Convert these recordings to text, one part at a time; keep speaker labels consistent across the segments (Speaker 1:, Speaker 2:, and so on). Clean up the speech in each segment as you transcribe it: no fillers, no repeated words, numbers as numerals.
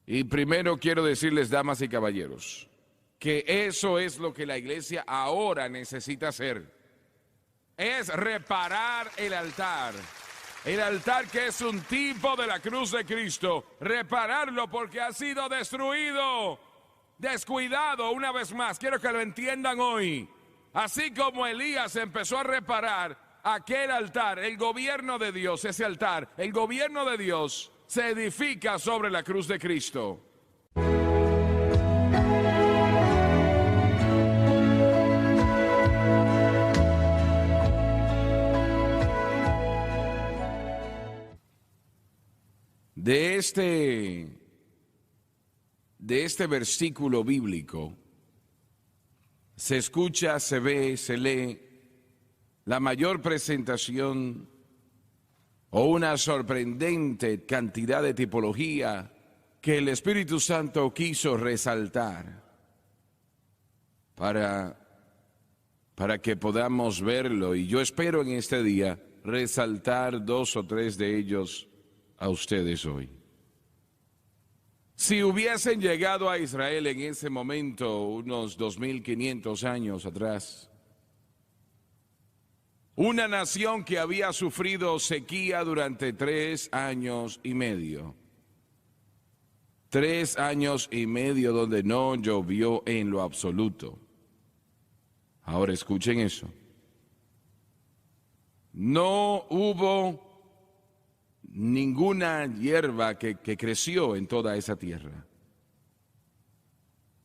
Speaker 1: Y primero quiero decirles, damas y caballeros, que eso es lo que la iglesia ahora necesita hacer. Es reparar el altar. El altar que es un tipo de la cruz de Cristo. Repararlo porque ha sido destruido, descuidado una vez más. Quiero que lo entiendan hoy. Así como Elías empezó a reparar aquel altar, el gobierno de Dios, ese altar, el gobierno de Dios se edifica sobre la cruz de Cristo. De este versículo bíblico se escucha, se ve, se lee la mayor presentación o una sorprendente cantidad de tipología que el Espíritu Santo quiso resaltar para que podamos verlo. Y yo espero en este día resaltar 2 o 3 de ellos a ustedes hoy. Si hubiesen llegado a Israel en ese momento, unos 2500 años atrás, una nación que había sufrido sequía durante 3 años y medio. 3 años y medio donde no llovió en lo absoluto. Ahora escuchen eso. No hubo ninguna hierba que creció en toda esa tierra.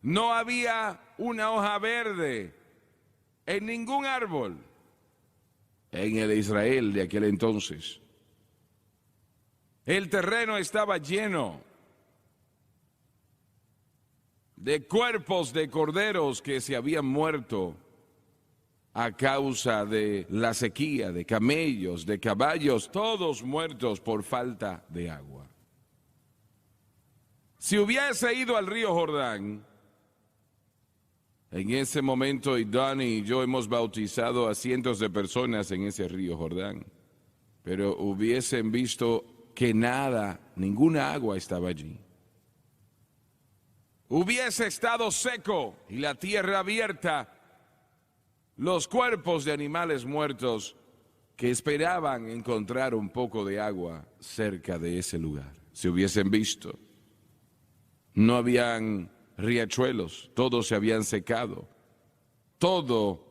Speaker 1: No había una hoja verde en ningún árbol en el Israel de aquel entonces. El terreno estaba lleno de cuerpos de corderos que se habían muerto a causa de la sequía, de camellos, de caballos, todos muertos por falta de agua. Si hubiese ido al río Jordán, en ese momento, y Donnie y yo hemos bautizado a cientos de personas en ese río Jordán, pero hubiesen visto que nada, ninguna agua estaba allí. Hubiese estado seco y la tierra abierta, los cuerpos de animales muertos que esperaban encontrar un poco de agua cerca de ese lugar. Se hubiesen visto. No habían riachuelos, todos se habían secado. Todo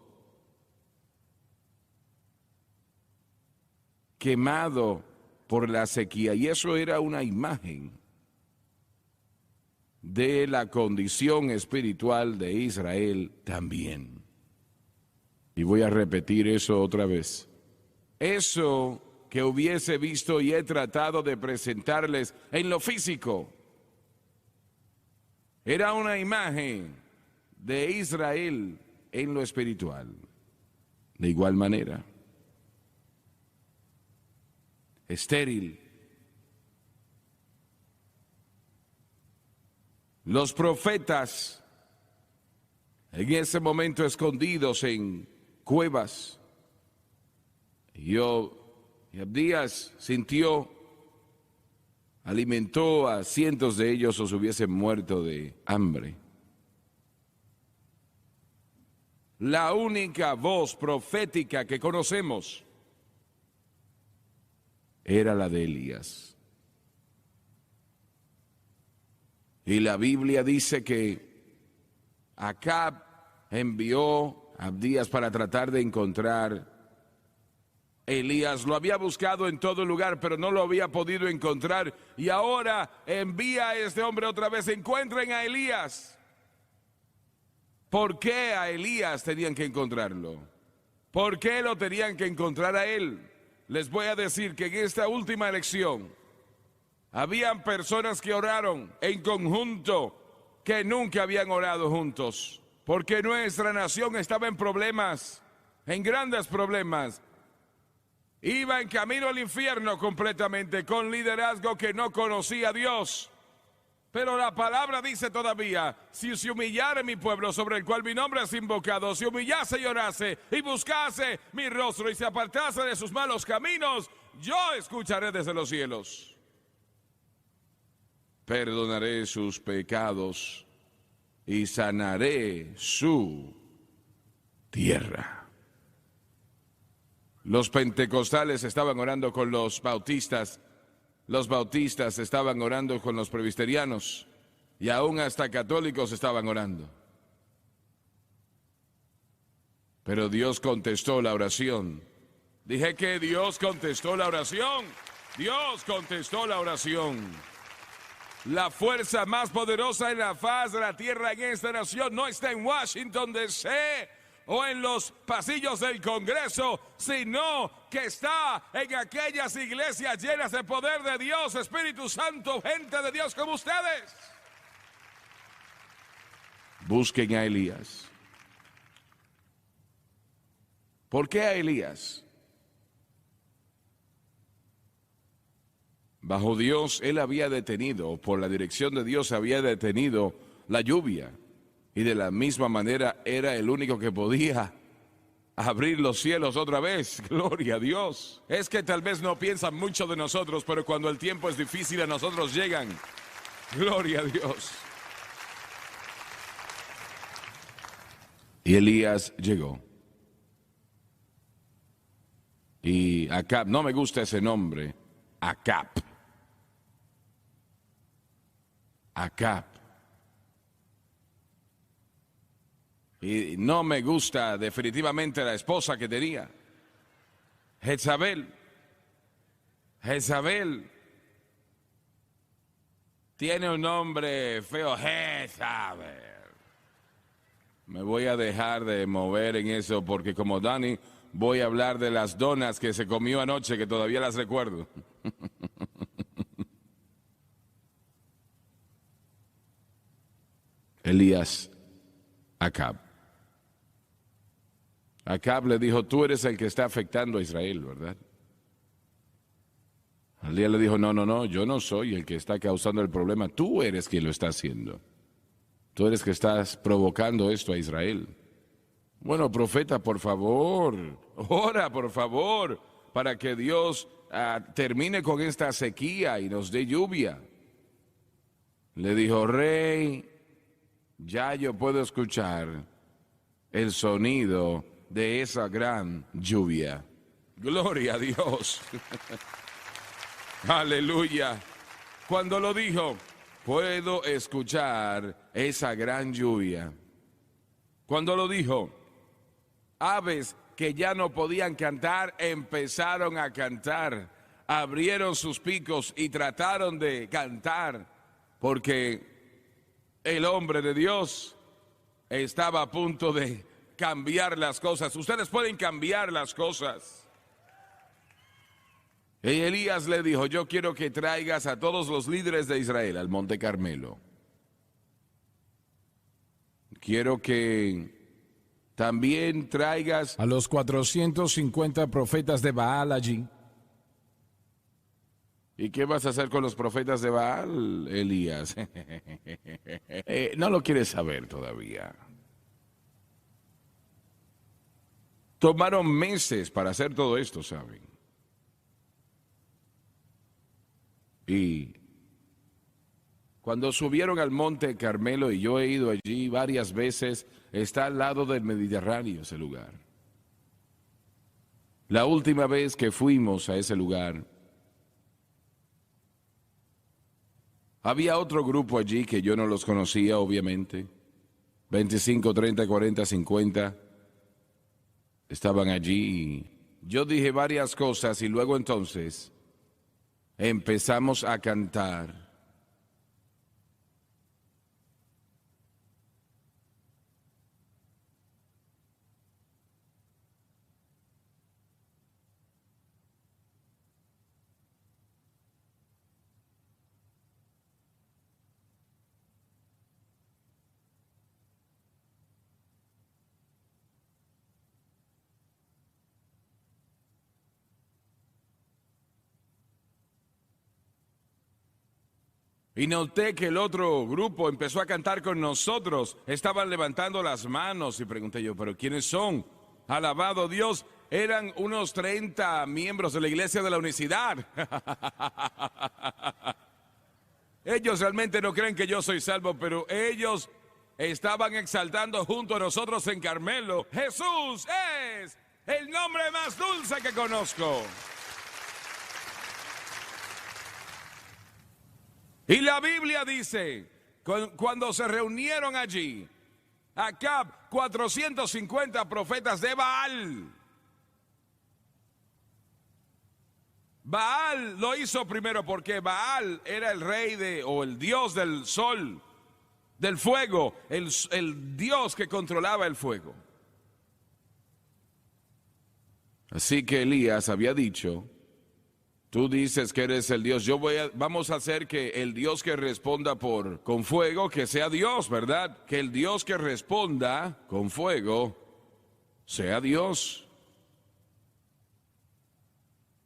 Speaker 1: quemado por la sequía. Y eso era una imagen de la condición espiritual de Israel también. Y voy a repetir eso otra vez. Eso que hubiese visto y he tratado de presentarles en lo físico era una imagen de Israel en lo espiritual. De igual manera, estéril. Los profetas en ese momento escondidos en cuevas. Y Abdías sintió, alimentó a cientos de ellos o se hubiesen muerto de hambre. La única voz profética que conocemos era la de Elías. Y la Biblia dice que Acab envió a Abdías para tratar de encontrar. Elías lo había buscado en todo lugar, pero no lo había podido encontrar. Y ahora envía a este hombre otra vez. Encuentren a Elías. ¿Por qué a Elías tenían que encontrarlo? ¿Por qué lo tenían que encontrar a él? Les voy a decir que en esta última elección habían personas que oraron en conjunto que nunca habían orado juntos. Porque nuestra nación estaba en problemas, en grandes problemas. Iba en camino al infierno completamente, con liderazgo que no conocía a Dios. Pero la palabra dice todavía, si se humillare mi pueblo sobre el cual mi nombre es invocado, si humillase y orase y buscase mi rostro y se apartase de sus malos caminos, yo escucharé desde los cielos. perdonaré sus pecados y sanaré su tierra. Los pentecostales estaban orando con los bautistas estaban orando con los presbiterianos y aún hasta católicos estaban orando. Pero Dios contestó la oración. Dije que Dios contestó la oración. Dios contestó la oración. La fuerza más poderosa en la faz de la tierra en esta nación no está en Washington DC o en los pasillos del Congreso, sino que está en aquellas iglesias llenas de poder de Dios, Espíritu Santo, gente de Dios como ustedes. Busquen a Elías. ¿Por qué a Elías? Bajo Dios, él había detenido, por la dirección de Dios, había detenido la lluvia. Y de la misma manera era el único que podía abrir los cielos otra vez. Gloria a Dios. Es que tal vez no piensan mucho de nosotros, pero cuando el tiempo es difícil a nosotros llegan. Gloria a Dios. Y Elías llegó. Y Acab, no me gusta ese nombre, Acab. Acab. Y no me gusta definitivamente la esposa que tenía, Jezabel. Jezabel tiene un nombre feo, Jezabel. Me voy a dejar de mover en eso porque como Dani voy a hablar de las donas que se comió anoche, que todavía las recuerdo. Elías, Acab. Acab le dijo, tú eres el que está afectando a Israel, ¿verdad? Elías le dijo, no, yo no soy el que está causando el problema, tú eres quien lo está haciendo. Tú eres que estás provocando esto a Israel. Bueno, profeta, por favor, ora, por favor, para que Dios termine con esta sequía y nos dé lluvia. Le dijo, rey, ya yo puedo escuchar el sonido de esa gran lluvia. Gloria a Dios. Aleluya. Cuando lo dijo, puedo escuchar esa gran lluvia. Cuando lo dijo, aves que ya no podían cantar empezaron a cantar, abrieron sus picos y trataron de cantar, porque el hombre de Dios estaba a punto de cambiar las cosas. Ustedes pueden cambiar las cosas. Y Elías le dijo, yo quiero que traigas a todos los líderes de Israel al Monte Carmelo. Quiero que también traigas
Speaker 2: a los 450 profetas de Baal allí.
Speaker 1: ¿Y qué vas a hacer con los profetas de Baal, Elías? No lo quieres saber todavía. Tomaron meses para hacer todo esto, ¿saben? Y cuando subieron al Monte Carmelo, y yo he ido allí varias veces, está al lado del Mediterráneo ese lugar. La última vez que fuimos a ese lugar, había otro grupo allí que yo no los conocía, obviamente. 25, 30, 40, 50 estaban allí. Yo dije varias cosas y luego entonces empezamos a cantar. Y noté que el otro grupo empezó a cantar con nosotros. Estaban levantando las manos y pregunté yo, ¿pero quiénes son? Alabado Dios, eran unos 30 miembros de la iglesia de la Unicidad. Ellos realmente no creen que yo soy salvo, pero ellos estaban exaltando junto a nosotros en Carmelo: Jesús es el nombre más dulce que conozco. Y la Biblia dice, cuando se reunieron allí, Acab, 450 profetas de Baal. Baal lo hizo primero porque Baal era el rey o el dios del sol, del fuego, el dios que controlaba el fuego. Así que Elías había dicho: tú dices que eres el Dios, vamos a hacer que el Dios que responda con fuego, que sea Dios, ¿verdad? Que el Dios que responda con fuego sea Dios.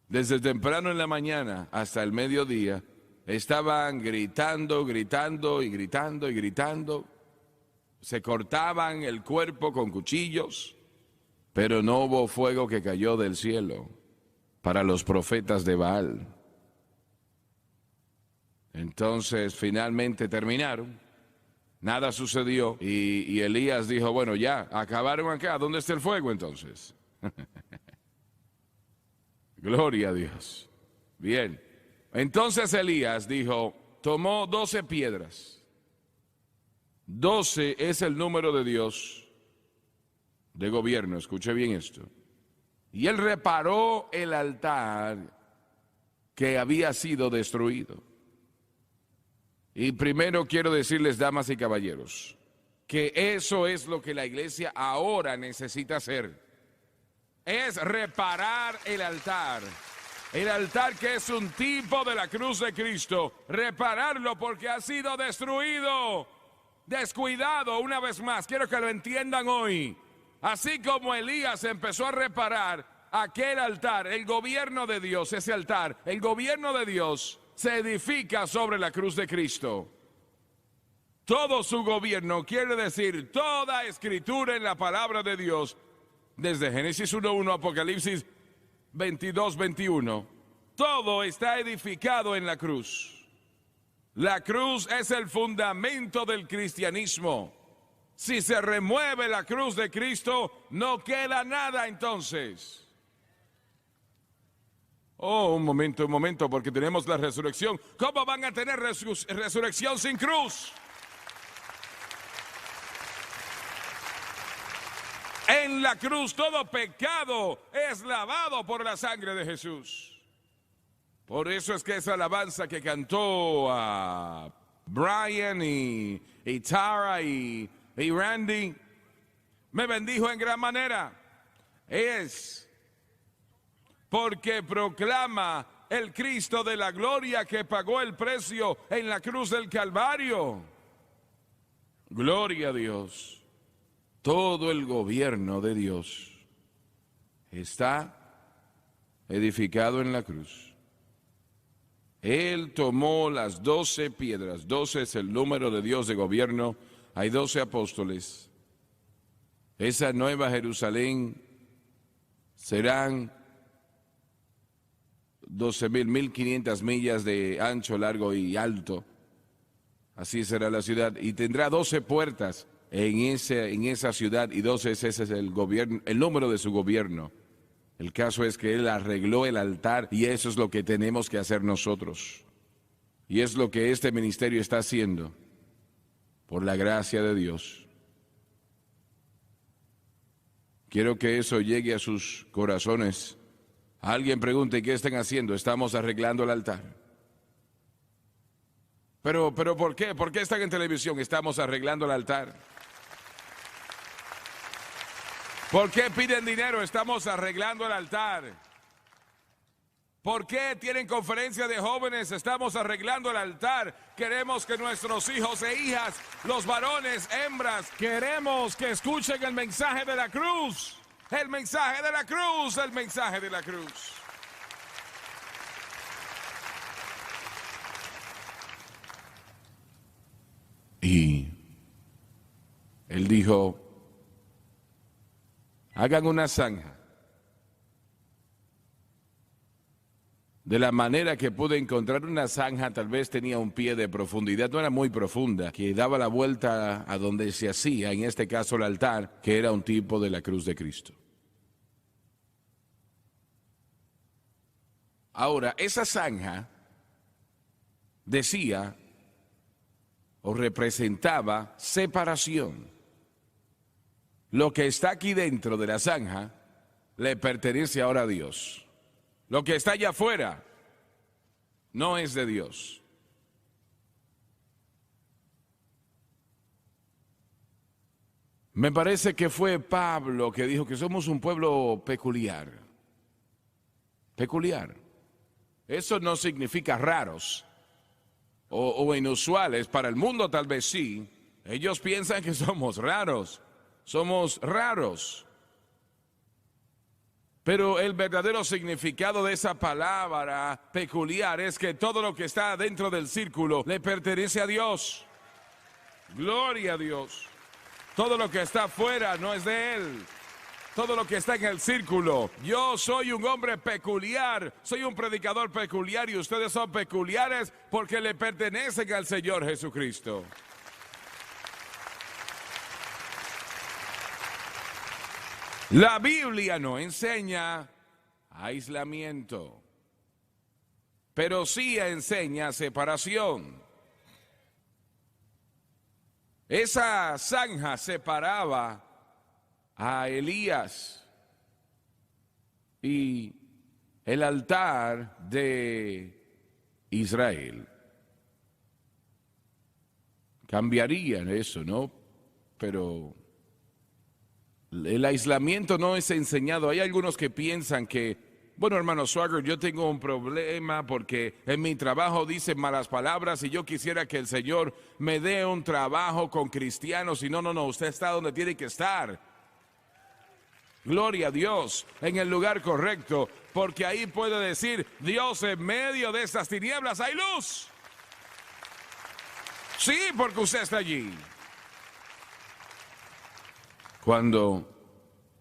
Speaker 1: Desde temprano en la mañana hasta el mediodía estaban gritando, gritando y gritando y gritando. Se cortaban el cuerpo con cuchillos, pero no hubo fuego que cayó del cielo para los profetas de Baal. Entonces finalmente terminaron, nada sucedió y Elías dijo: bueno, ya, acabaron acá, ¿dónde está el fuego entonces? Gloria a Dios. Bien, entonces Elías dijo, tomó 12 piedras. 12 es el número de Dios de gobierno, escuche bien esto. Y él reparó el altar que había sido destruido. Y primero quiero decirles, damas y caballeros, que eso es lo que la iglesia ahora necesita hacer. Es reparar el altar. El altar que es un tipo de la cruz de Cristo. Repararlo porque ha sido destruido, descuidado. Una vez más, quiero que lo entiendan hoy. Así como Elías empezó a reparar aquel altar, el gobierno de Dios, ese altar, el gobierno de Dios se edifica sobre la cruz de Cristo. Todo su gobierno, quiere decir toda escritura en la palabra de Dios, desde Génesis 1:1, Apocalipsis 22:21, todo está edificado en la cruz. La cruz es el fundamento del cristianismo. Si se remueve la cruz de Cristo, no queda nada entonces. Oh, un momento, porque tenemos la resurrección. ¿Cómo van a tener resurrección sin cruz? En la cruz todo pecado es lavado por la sangre de Jesús. Por eso es que esa alabanza que cantó a Brian y Tara y Randy me bendijo en gran manera. Es porque proclama el Cristo de la gloria que pagó el precio en la cruz del Calvario. Gloria a Dios. Todo el gobierno de Dios está edificado en la cruz. Él tomó las 12 piedras, 12 es el número de Dios de gobierno, hay 12 apóstoles. Esa nueva Jerusalén serán 12.500 millas de ancho, largo y alto. Así será la ciudad y tendrá 12 puertas. En esa ciudad, y 12 ese es el gobierno, el número de su gobierno. El caso es que él arregló el altar y eso es lo que tenemos que hacer nosotros. Y es lo que este ministerio está haciendo, por la gracia de Dios. Quiero que eso llegue a sus corazones. Alguien pregunte, ¿qué están haciendo? Estamos arreglando el altar. Pero ¿por qué? ¿Por qué están en televisión? Estamos arreglando el altar. ¿Por qué piden dinero? Estamos arreglando el altar. ¿Por qué tienen conferencia de jóvenes? Estamos arreglando el altar. Queremos que nuestros hijos e hijas, los varones, hembras, queremos que escuchen el mensaje de la cruz. El mensaje de la cruz, el mensaje de la cruz. Y él dijo, hagan una zanja De la manera que pude encontrar una zanja, tal vez tenía un pie de profundidad, no era muy profunda, que daba la vuelta a donde se hacía, en este caso el altar, que era un tipo de la cruz de Cristo. Ahora, esa zanja decía o representaba separación. Lo que está aquí dentro de la zanja le pertenece ahora a Dios. Lo que está allá afuera no es de Dios. Me parece que fue Pablo que dijo que somos un pueblo peculiar. Peculiar. Eso no significa raros o inusuales. Para el mundo tal vez sí. Ellos piensan que somos raros. Somos raros. Pero el verdadero significado de esa palabra peculiar es que todo lo que está dentro del círculo le pertenece a Dios. Gloria a Dios. Todo lo que está afuera no es de Él. Todo lo que está en el círculo. Yo soy un hombre peculiar, soy un predicador peculiar y ustedes son peculiares porque le pertenecen al Señor Jesucristo. La Biblia no enseña aislamiento, pero sí enseña separación. Esa zanja separaba a Elías y el altar de Israel. Cambiarían eso, ¿no? Pero el aislamiento no es enseñado. Hay algunos que piensan que, bueno, hermano Swagger, yo tengo un problema porque en mi trabajo dicen malas palabras y yo quisiera que el Señor me dé un trabajo con cristianos. Y no, usted está donde tiene que estar. Gloria a Dios, en el lugar correcto, porque ahí puede decir, Dios, en medio de estas tinieblas hay luz. Sí, porque usted está allí. Cuando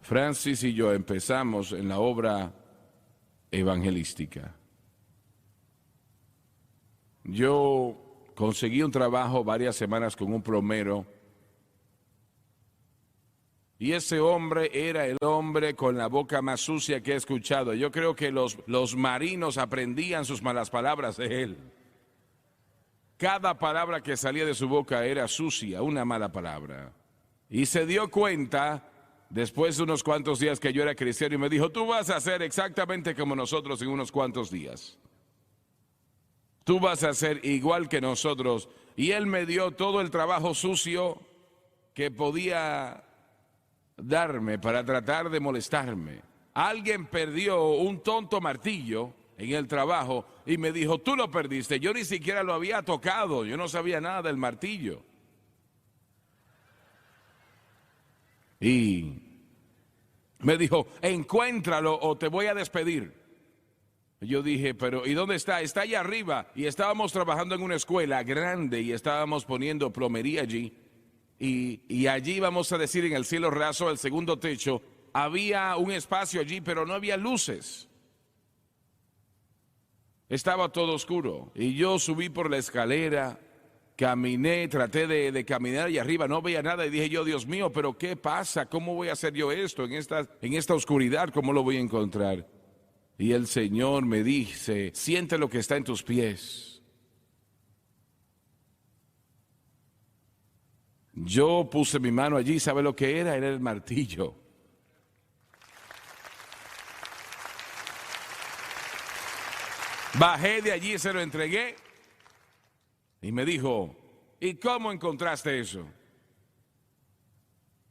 Speaker 1: Francis y yo empezamos en la obra evangelística, yo conseguí un trabajo varias semanas con un plomero. Y ese hombre era el hombre con la boca más sucia que he escuchado. Yo creo que los marinos aprendían sus malas palabras de él. Cada palabra que salía de su boca era sucia, una mala palabra. Y se dio cuenta, después de unos cuantos días que yo era cristiano, y me dijo, tú vas a hacer exactamente como nosotros en unos cuantos días. Tú vas a ser igual que nosotros. Y él me dio todo el trabajo sucio que podía darme para tratar de molestarme. Alguien perdió un tonto martillo en el trabajo y me dijo, tú lo perdiste. Yo ni siquiera lo había tocado, yo no sabía nada del martillo. Y me dijo, encuéntralo o te voy a despedir. Yo dije, pero ¿y dónde está? Está allá arriba. Y estábamos trabajando en una escuela grande y estábamos poniendo plomería allí. Y allí, vamos a decir, en el cielo raso, el segundo techo, había un espacio allí, pero no había luces. Estaba todo oscuro. Y yo subí por la escalera, caminé, traté de caminar y arriba no veía nada. Y dije yo, Dios mío, ¿pero qué pasa? ¿Cómo voy a hacer yo esto en esta oscuridad? ¿Cómo lo voy a encontrar? Y el Señor me dice, siente lo que está en tus pies. Yo puse mi mano allí, ¿sabe lo que era? Era el martillo. Bajé de allí, se lo entregué y me dijo, ¿y cómo encontraste eso?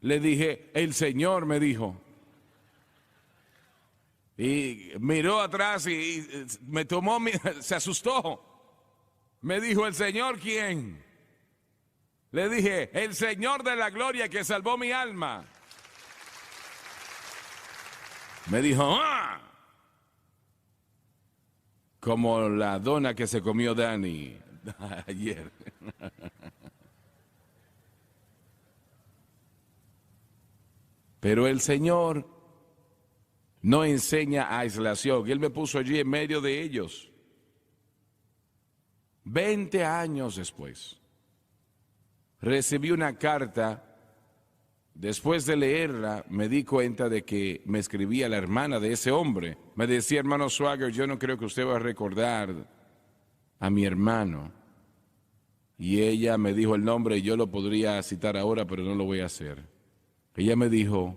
Speaker 1: Le dije, el Señor me dijo. Y miró atrás y me tomó, se asustó. Me dijo, ¿el Señor quién? Le dije, el Señor de la gloria que salvó mi alma. Me dijo, ¡ah! Como la dona que se comió Dani ayer. Pero el Señor no enseña aislación. Él me puso allí en medio de ellos. 20 años después, recibí una carta. Después de leerla, me di cuenta de que me escribía la hermana de ese hombre. Me decía, hermano Swaggart, yo no creo que usted va a recordar a mi hermano. Y ella me dijo el nombre y yo lo podría citar ahora, pero no lo voy a hacer. Ella me dijo,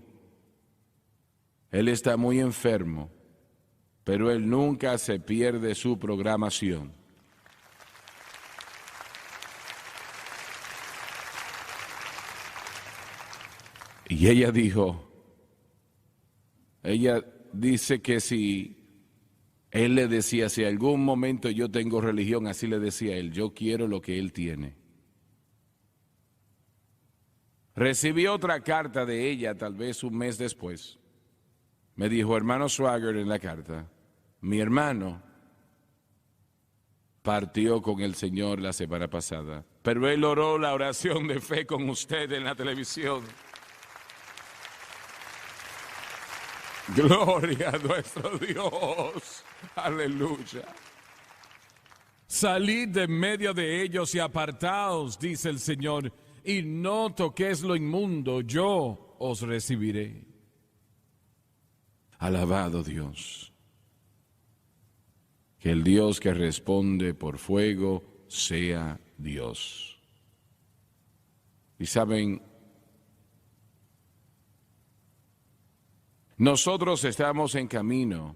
Speaker 1: él está muy enfermo, pero él nunca se pierde su programación. Y ella dice que si él le decía, si algún momento yo tengo religión, así le decía él, yo quiero lo que él tiene. Recibí otra carta de ella, tal vez un mes después. Me dijo, hermano Swaggart, en la carta, mi hermano partió con el Señor la semana pasada, pero él oró la oración de fe con usted en la televisión. Gloria a nuestro Dios. Aleluya.
Speaker 2: Salid de en medio de ellos y apartaos, dice el Señor, y no toquéis lo inmundo, yo os recibiré.
Speaker 1: Alabado Dios. Que el Dios que responde por fuego sea Dios. Y saben, nosotros estamos en camino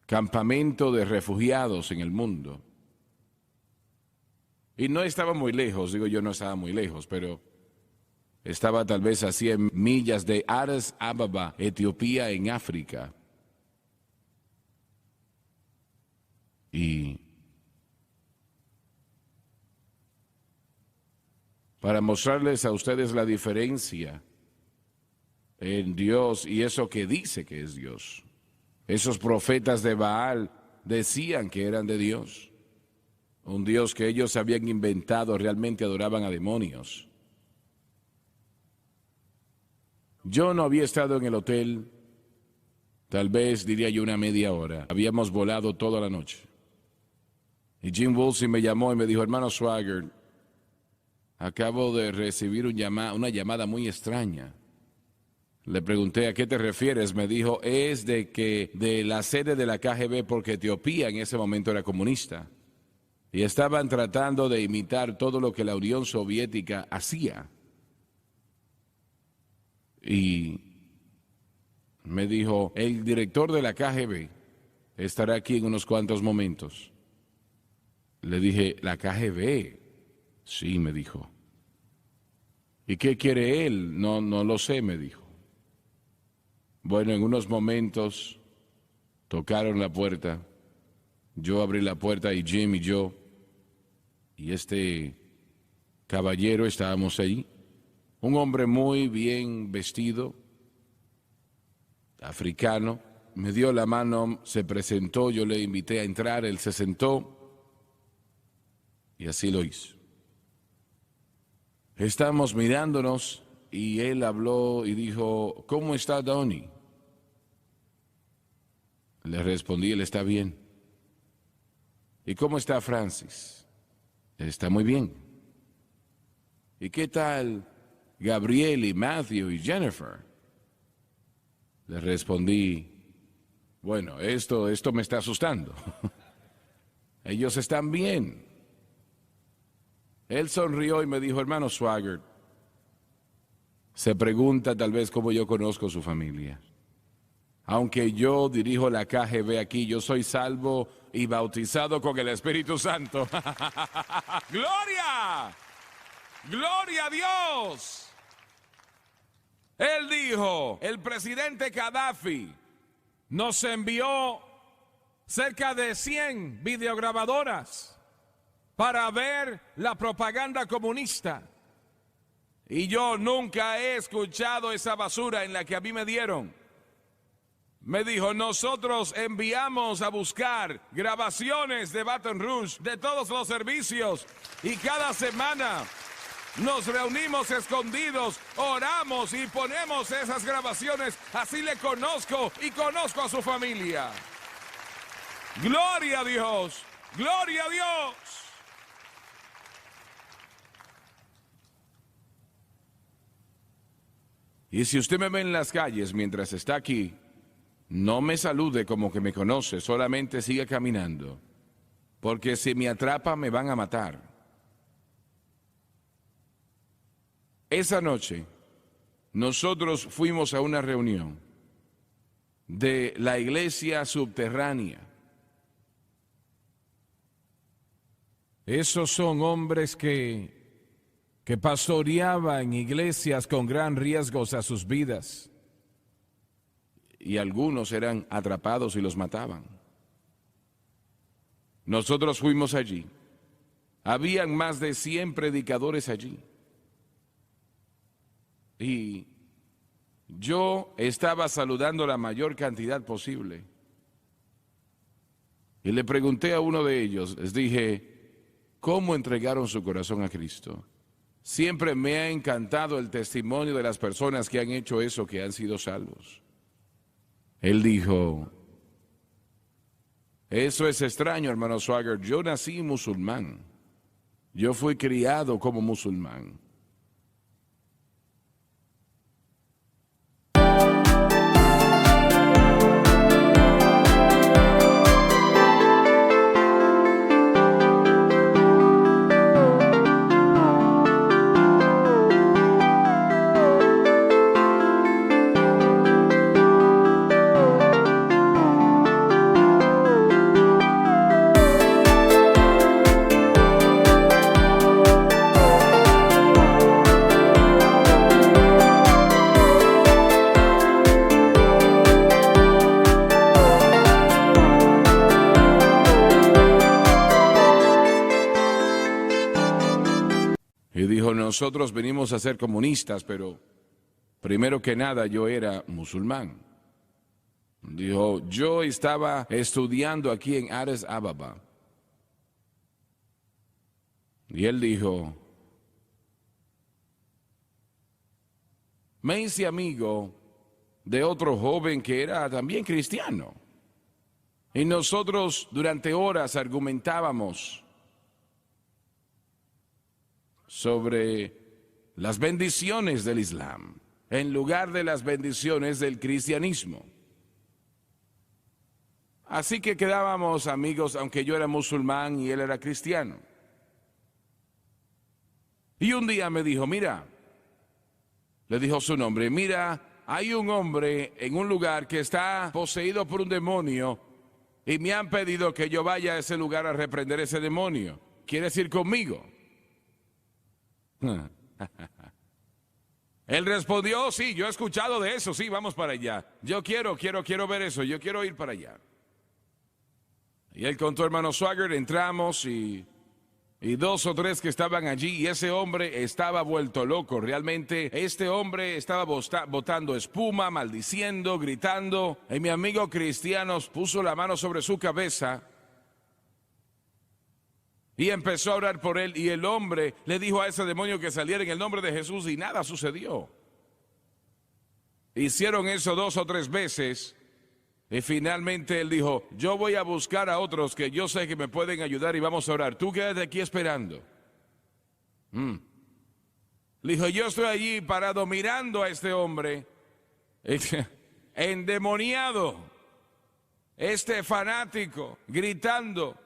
Speaker 1: campamento de refugiados en el mundo. Y no estaba muy lejos, digo yo no estaba muy lejos, pero estaba tal vez a 100 millas de Addis Ababa, Etiopía, en África. Y para mostrarles a ustedes la diferencia en Dios y eso que dice que es Dios. Esos profetas de Baal decían que eran de Dios. Un Dios que ellos habían inventado, realmente adoraban a demonios. Yo no había estado en el hotel, tal vez diría yo una media hora. Habíamos volado toda la noche. Y Jim Woolsey me llamó y me dijo, hermano Swaggart, acabo de recibir una llamada muy extraña. Le pregunté, ¿a qué te refieres? Me dijo, es de la sede de la KGB, porque Etiopía en ese momento era comunista. Y estaban tratando de imitar todo lo que la Unión Soviética hacía. Y me dijo, el director de la KGB estará aquí en unos cuantos momentos. Le dije, ¿la KGB? Sí, me dijo. ¿Y qué quiere él? No lo sé, me dijo. Bueno, en unos momentos tocaron la puerta. Yo abrí la puerta y Jim y yo y este caballero estábamos ahí. Un hombre muy bien vestido, africano, me dio la mano, se presentó, yo le invité a entrar, él se sentó y así lo hizo. Estábamos mirándonos y él habló y dijo, ¿cómo está Donnie? Le respondí, él está bien. ¿Y cómo está Francis? Él está muy bien. ¿Y qué tal Gabriel y Matthew y Jennifer? Le respondí, bueno, esto me está asustando. Ellos están bien. Él sonrió y me dijo, hermano Swaggart, se pregunta tal vez cómo yo conozco su familia. Aunque yo dirijo la KGB aquí, yo soy salvo y bautizado con el Espíritu Santo. ¡Gloria! ¡Gloria a Dios! Él dijo, el presidente Gaddafi
Speaker 2: Nos envió cerca de 100 videograbadoras para ver la propaganda comunista.
Speaker 1: y yo nunca he escuchado esa basura en la que a mí me dieron. Me dijo, nosotros enviamos a buscar grabaciones de Baton Rouge, de todos los servicios, y cada semana Nos reunimos escondidos, oramos y ponemos esas grabaciones. Así le conozco y conozco a su familia. Gloria a Dios, gloria a Dios. Y si usted me ve en las calles mientras está aquí, no me salude como que me conoce, solamente siga caminando. Porque si me atrapa me van a matar. Esa noche, nosotros fuimos a una reunión de la iglesia subterránea.
Speaker 2: Esos son hombres que pastoreaban iglesias con gran riesgos a sus vidas.
Speaker 1: Y algunos eran atrapados y los mataban. Nosotros fuimos allí. Habían más de 100 predicadores allí. Y yo estaba saludando la mayor cantidad posible. Y le pregunté a uno de ellos, les dije, ¿cómo entregaron su corazón a Cristo? Siempre me ha encantado el testimonio de las personas que han hecho eso, que han sido salvos. Él dijo, eso es extraño, hermano Swagger, yo nací musulmán. Yo fui criado como musulmán. Y dijo, nosotros venimos a ser comunistas, pero primero que nada yo era musulmán. Dijo, yo estaba estudiando aquí en Addis Ababa. Y él dijo, me hice amigo de otro joven que era también cristiano. Y nosotros durante horas argumentábamos sobre las bendiciones del Islam en lugar de las bendiciones del cristianismo. Así que quedábamos amigos, aunque yo era musulmán y él era cristiano. Y un día me dijo, mira, le dijo su nombre, mira, hay un hombre en un lugar que está poseído por un demonio y me han pedido que yo vaya a ese lugar a reprender ese demonio. ¿Quieres ir conmigo? Él respondió, sí, yo he escuchado de eso, sí, vamos para allá. Yo quiero ver eso, yo quiero ir para allá. Y él contó, hermano Swagger, entramos y 2 o 3 que estaban allí y ese hombre estaba vuelto loco. Realmente este hombre estaba botando espuma, maldiciendo, gritando. Y mi amigo cristiano puso la mano sobre su cabeza y empezó a orar por él, y el hombre le dijo a ese demonio que saliera en el nombre de Jesús y nada sucedió. Hicieron eso 2 o 3 veces y finalmente él dijo, yo voy a buscar a otros que yo sé que me pueden ayudar y vamos a orar. Tú quédate aquí esperando. Le dijo, yo estoy allí parado mirando a este hombre endemoniado, este fanático, gritando,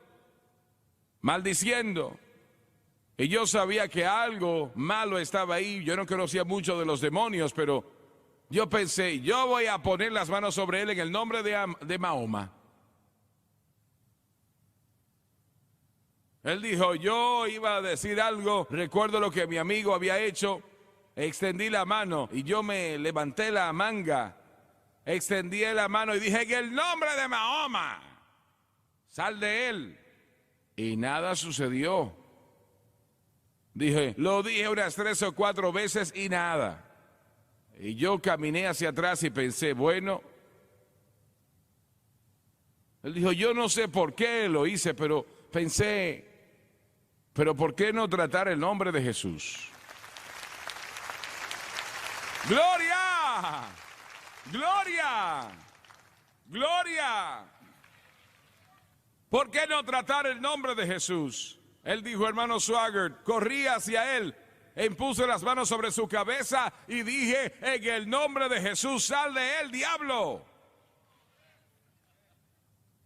Speaker 1: maldiciendo. Y yo sabía que algo malo estaba ahí. Yo no conocía mucho de los demonios, pero yo pensé, yo voy a poner las manos sobre él en el nombre de Mahoma. Él dijo, yo iba a decir algo, recuerdo lo que mi amigo había hecho, extendí la mano y yo me levanté la manga, extendí la mano y dije, en el nombre de Mahoma, sal de él. Y nada sucedió. Lo dije unas 3 o 4 veces y nada. Y yo caminé hacia atrás y pensé, bueno, él dijo, yo no sé por qué lo hice, pero pensé, pero ¿por qué no tratar el nombre de Jesús? Gloria, gloria, gloria. ¿Por qué no tratar el nombre de Jesús? Él dijo, hermano Swaggart, corrí hacia él, e impuse las manos sobre su cabeza y dije, en el nombre de Jesús, sal de él, diablo.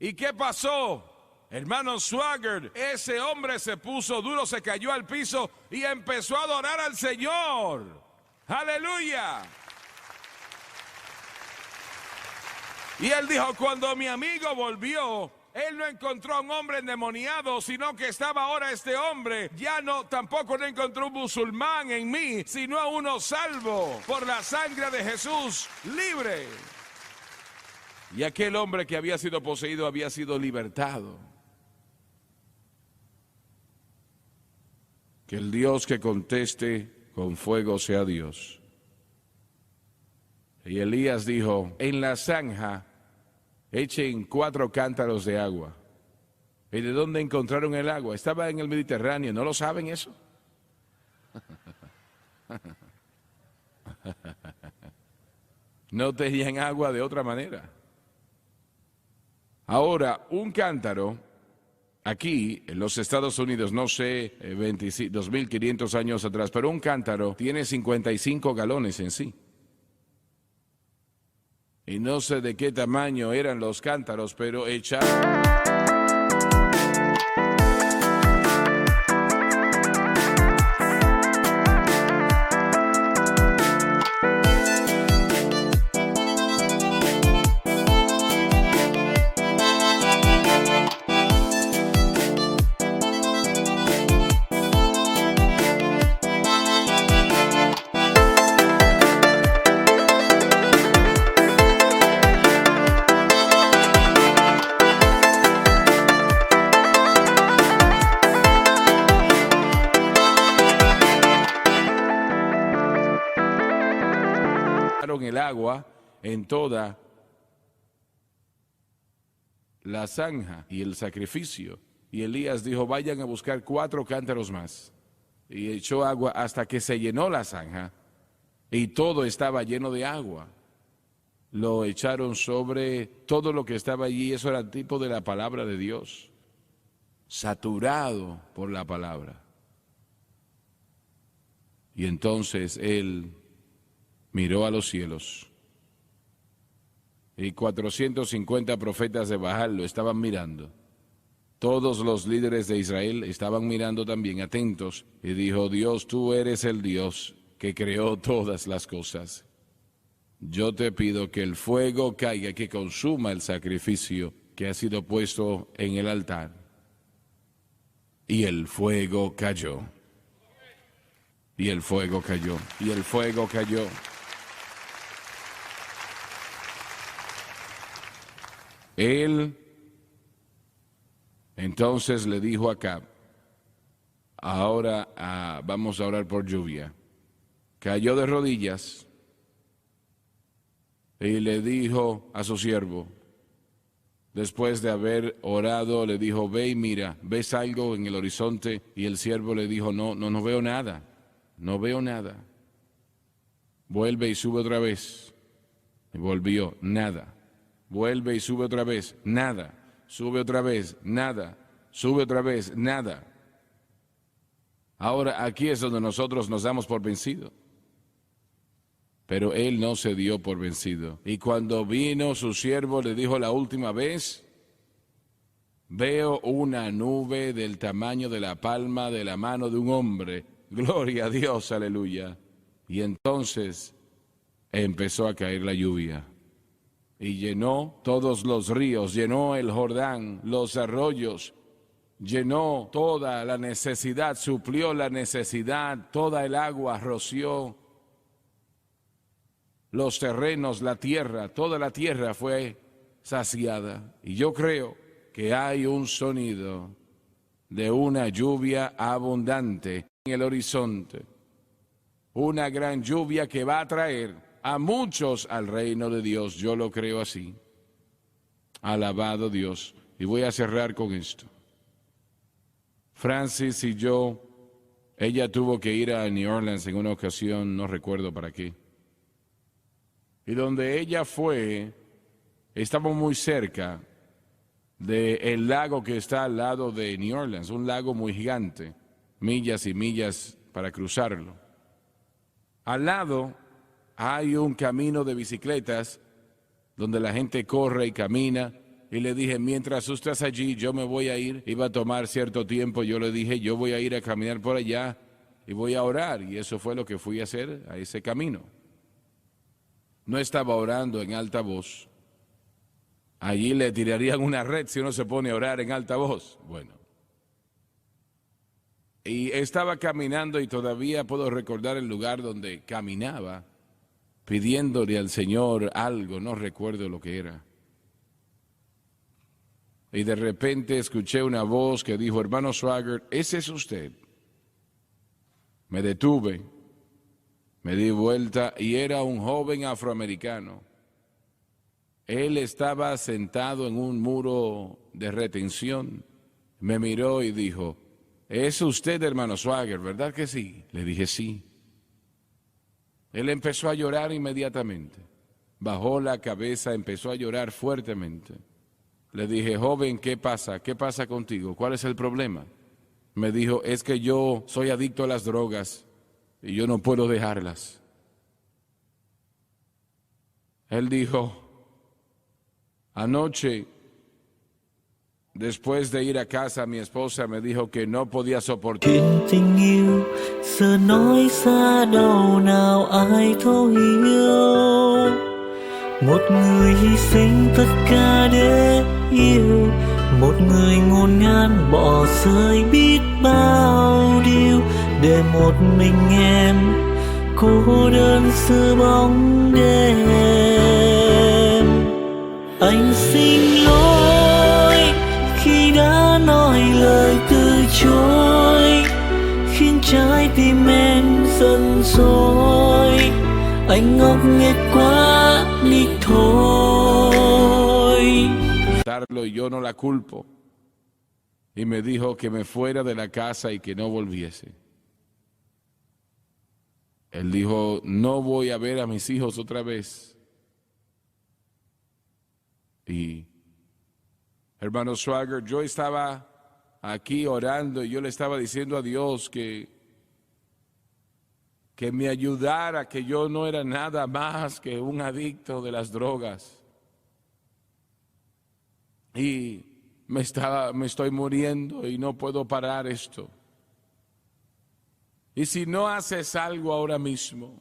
Speaker 1: ¿Y qué pasó? Hermano Swaggart, ese hombre se puso duro, se cayó al piso y empezó a adorar al Señor. ¡Aleluya! Y él dijo, cuando mi amigo volvió, él no encontró a un hombre endemoniado, sino que estaba ahora este hombre. Ya no, tampoco no encontró un musulmán en mí, sino a uno salvo por la sangre de Jesús, libre. Y aquel hombre que había sido poseído había sido libertado. Que el Dios que conteste con fuego sea Dios. Y Elías dijo, en la zanja echen 4 cántaros de agua. ¿Y de dónde encontraron el agua? Estaba en el Mediterráneo, ¿no lo saben eso? No tenían agua de otra manera. Ahora, un cántaro, aquí en los Estados Unidos, no sé, 2.500 años atrás, pero un cántaro tiene 55 galones en sí. Y no sé de qué tamaño eran los cántaros, pero el agua en toda la zanja y el sacrificio. Y Elías dijo, vayan a buscar 4 cántaros más. Y echó agua hasta que se llenó la zanja y todo estaba lleno de agua. Lo echaron sobre todo lo que estaba allí. Eso era el tipo de la palabra de Dios, saturado por la palabra. Y entonces él miró a los cielos y 450 profetas de Baal lo estaban mirando. Todos los líderes de Israel estaban mirando también, atentos, y dijo, Dios, tú eres el Dios que creó todas las cosas. Yo te pido que el fuego caiga, que consuma el sacrificio que ha sido puesto en el altar. Y el fuego cayó. Y el fuego cayó. Y el fuego cayó. Él entonces le dijo a Acab, ahora vamos a orar por lluvia. Cayó de rodillas y le dijo a su siervo, después de haber orado, le dijo, ve y mira, ¿ves algo en el horizonte? Y el siervo le dijo, no veo nada, no veo nada. Vuelve y sube otra vez. Y volvió, nada. Vuelve y sube otra vez, nada. Sube otra vez, nada. Sube otra vez, nada. Ahora aquí es donde nosotros nos damos por vencido. Pero él no se dio por vencido. Y cuando vino su siervo le dijo la última vez, veo una nube del tamaño de la palma de la mano de un hombre. Gloria a Dios, aleluya. Y entonces empezó a caer la lluvia. Y llenó todos los ríos, llenó el Jordán, los arroyos, llenó toda la necesidad, suplió la necesidad, toda el agua roció los terrenos, la tierra, toda la tierra fue saciada. Y yo creo que hay un sonido de una lluvia abundante en el horizonte, una gran lluvia que va a traer a muchos al reino de Dios. Yo lo creo así. Alabado Dios. Y voy a cerrar con esto. Francis y yo, ella tuvo que ir a New Orleans en una ocasión, no recuerdo para qué. Y donde ella fue, estamos muy cerca del lago que está al lado de New Orleans, un lago muy gigante, millas y millas para cruzarlo. Al lado hay un camino de bicicletas donde la gente corre y camina. Y le dije, mientras tú estás allí, yo me voy a ir. Iba a tomar cierto tiempo. Yo le dije, yo voy a ir a caminar por allá y voy a orar. Y eso fue lo que fui a hacer a ese camino. No estaba orando en alta voz. Allí le tirarían una red si uno se pone a orar en alta voz. Bueno. Y estaba caminando y todavía puedo recordar el lugar donde caminaba, pidiéndole al Señor algo, no recuerdo lo que era. Y de repente escuché una voz que dijo, hermano Swaggart, ese es usted. Me detuve, me di vuelta y era un joven afroamericano. Él estaba sentado en un muro de retención. Me miró y dijo, es usted, hermano Swaggart, ¿verdad que sí? Le dije sí. Él empezó a llorar inmediatamente. Bajó la cabeza, empezó a llorar fuertemente. Le dije, joven, ¿qué pasa? ¿Qué pasa contigo? ¿Cuál es el problema? Me dijo, es que yo soy adicto a las drogas y yo no puedo dejarlas. Él dijo, anoche, después de ir a casa, mi esposa me dijo que no podía soportar.
Speaker 3: Chuyện tình yêu giờ nói xa đâu nào ai thấu hiểu. Một người hy sinh tất cả để yêu, một người ngổn ngang bỏ rơi biết bao điều, để một mình em cô đơn giữa bóng đêm. Anh xin lỗi khi đã nói lời từ chối, khiến trái tim em giận dỗi. Anh ngốc nghếch quá đi thôi.
Speaker 1: Y yo no la culpo. Y me dijo que me fuera de la casa y que no volviese. Él dijo, no voy a ver a mis hijos otra vez. Y, hermano Swaggart, yo estaba aquí orando y yo le estaba diciendo a Dios que me ayudara, que yo no era nada más que un adicto de las drogas. Y me estoy muriendo y no puedo parar esto. Y si no haces algo ahora mismo,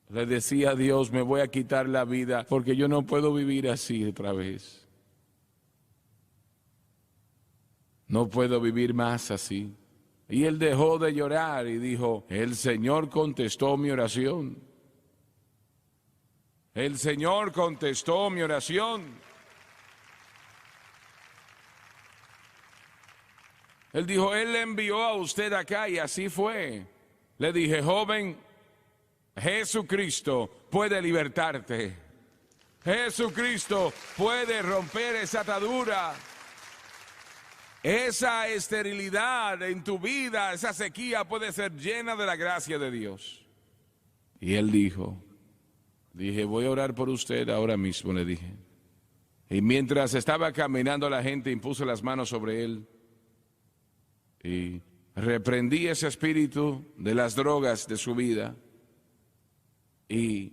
Speaker 1: le decía a Dios, me voy a quitar la vida porque yo no puedo vivir así otra vez. No puedo vivir más así. Y él dejó de llorar y dijo, el Señor contestó mi oración. El Señor contestó mi oración. Él dijo, Él le envió a usted acá y así fue. Le dije, joven, Jesucristo puede libertarte. Jesucristo puede romper esa atadura. Esa esterilidad en tu vida, esa sequía puede ser llena de la gracia de Dios. Y él dije, voy a orar por usted ahora mismo, le dije. Y mientras estaba caminando la gente, impuse las manos sobre él. Y reprendí ese espíritu de las drogas de su vida. Y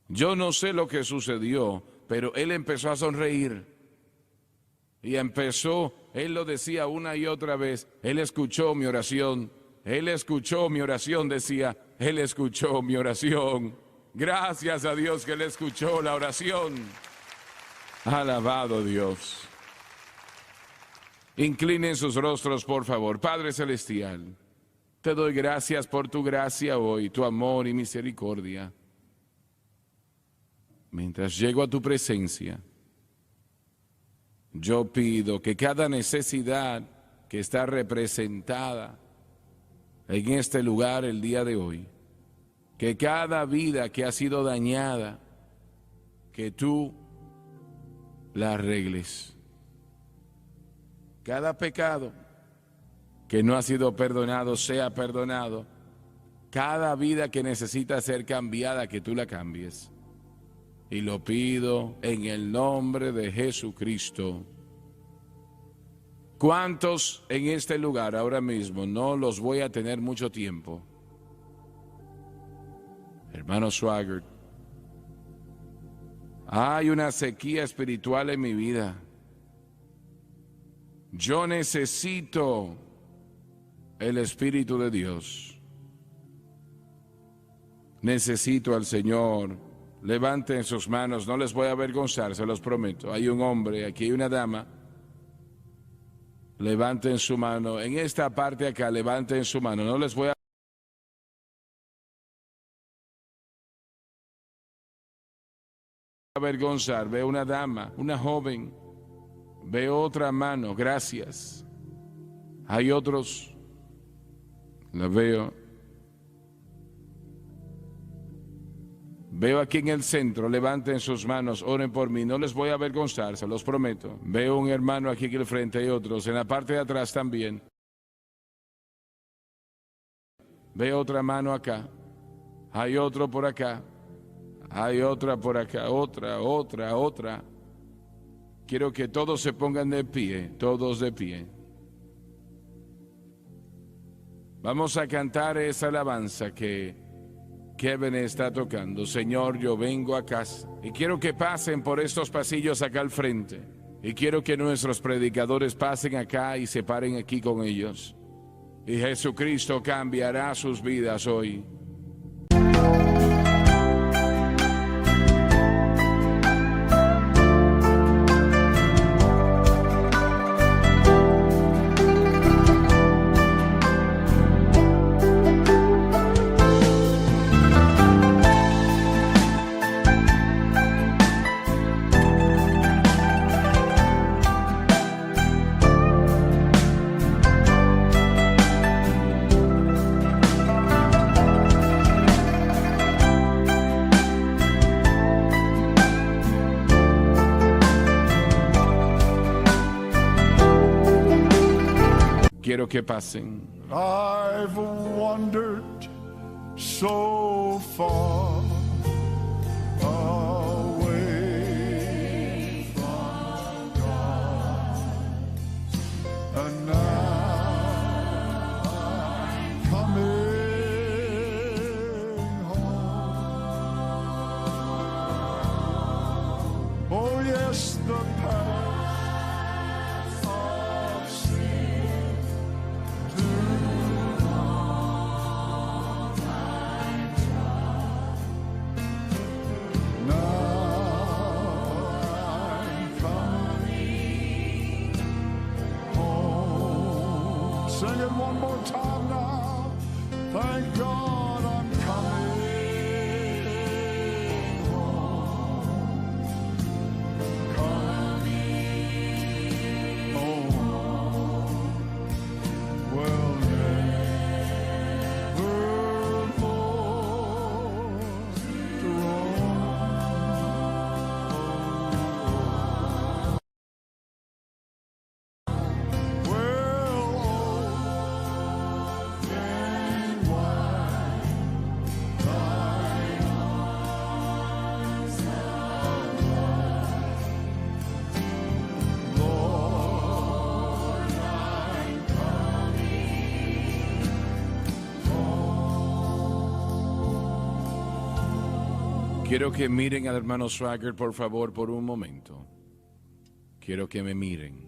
Speaker 1: yo no sé lo que sucedió, pero él empezó a sonreír. Y él lo decía una y otra vez, él escuchó mi oración, él escuchó mi oración, decía, él escuchó mi oración. Gracias a Dios que él escuchó la oración. Alabado Dios. Inclinen sus rostros, por favor. Padre Celestial, te doy gracias por tu gracia hoy, tu amor y misericordia. Mientras llego a tu presencia, yo pido que cada necesidad que está representada en este lugar el día de hoy, que cada vida que ha sido dañada, que tú la arregles. Cada pecado que no ha sido perdonado sea perdonado cada vida que necesita ser cambiada, que tú la cambies. Y lo pido en el nombre de Jesucristo. ¿Cuántos en este lugar ahora mismo? No los voy a tener mucho tiempo. Hermano Swaggart, hay una sequía espiritual en mi vida. Yo necesito el Espíritu de Dios. Necesito al Señor. Levanten sus manos, no les voy a avergonzar, se los prometo. Hay un hombre, aquí hay una dama. Levanten su mano. En esta parte acá, levanten su mano. No les voy a avergonzar. Veo una dama, una joven. Veo otra mano, gracias. Hay otros. La veo. Veo aquí en el centro, levanten sus manos, oren por mí, no les voy a avergonzar, se los prometo. Veo un hermano aquí en el frente, hay otros, en la parte de atrás también. Veo otra mano acá, hay otro por acá, hay otra por acá, otra. Quiero que todos se pongan de pie, todos de pie. Vamos a cantar esa alabanza que Kevin está tocando. Señor, yo vengo a casa y quiero que pasen por estos pasillos acá al frente. Y quiero que nuestros predicadores pasen acá y se paren aquí con ellos. Y Jesucristo cambiará sus vidas hoy. Quiero que pasen.
Speaker 4: I've wandered so far away from God, and now I'm coming home. Oh yes, the path of sin sing it one more time now. Thank God I'm coming home. Coming home. Well, never more to
Speaker 1: Quiero que miren al hermano Swaggart, por favor, por un momento. Quiero que me miren.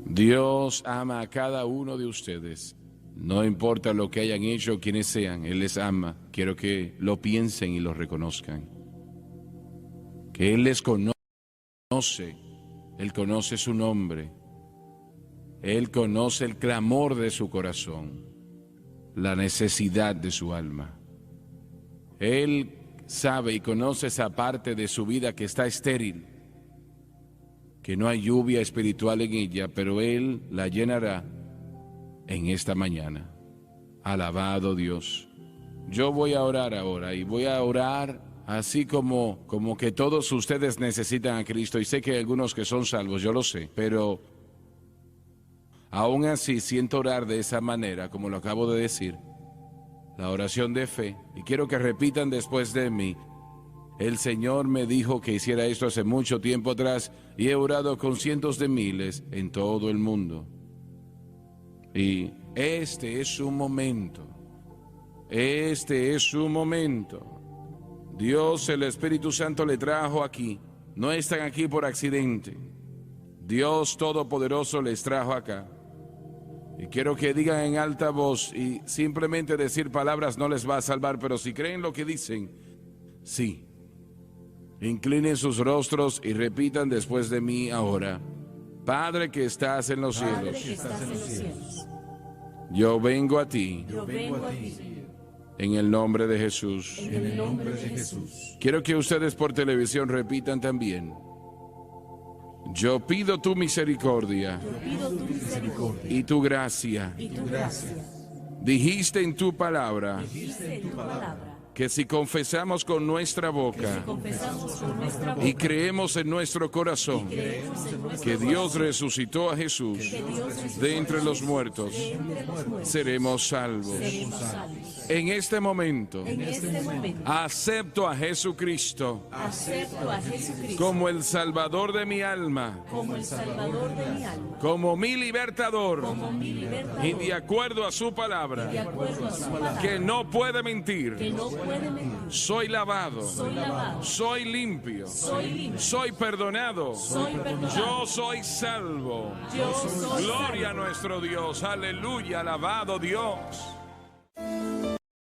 Speaker 1: Dios ama a cada uno de ustedes. No importa lo que hayan hecho, quienes sean, Él les ama. Quiero que lo piensen y lo reconozcan. Que Él les conoce. Él conoce su nombre. Él conoce el clamor de su corazón, la necesidad de su alma. Él sabe y conoce esa parte de su vida que está estéril, que no hay lluvia espiritual en ella, pero Él la llenará en esta mañana. Alabado Dios. Yo voy a orar ahora y voy a orar así como que todos ustedes necesitan a Cristo. Y sé que hay algunos que son salvos, yo lo sé, pero Aún así, siento orar de esa manera, como lo acabo de decir, la oración de fe, y quiero que repitan después de mí. El Señor me dijo que hiciera esto hace mucho tiempo atrás y he orado con cientos de miles en todo el mundo. Y este es su momento. Este es su momento. Dios, el Espíritu Santo le trajo aquí. No están aquí por accidente. Dios Todopoderoso les trajo acá. Y quiero que digan en alta voz, y simplemente decir palabras no les va a salvar, pero si creen lo que dicen, sí. Inclinen sus rostros y repitan después de mí ahora. Padre que estás en los cielos, yo vengo a ti, en el nombre de Jesús. Quiero que ustedes por televisión repitan también. Yo pido tu misericordia, y tu gracia. Dijiste en tu palabra que si confesamos con nuestra boca y creemos en nuestro corazón que Dios resucitó a Jesús de entre los muertos, seremos salvos. En este momento, acepto a Jesucristo como el Salvador de mi alma, como mi libertador, y de acuerdo a su palabra, que no puede mentir. Soy lavado, soy limpio, soy perdonado, yo soy salvo. Gloria a nuestro Dios, aleluya, alabado Dios.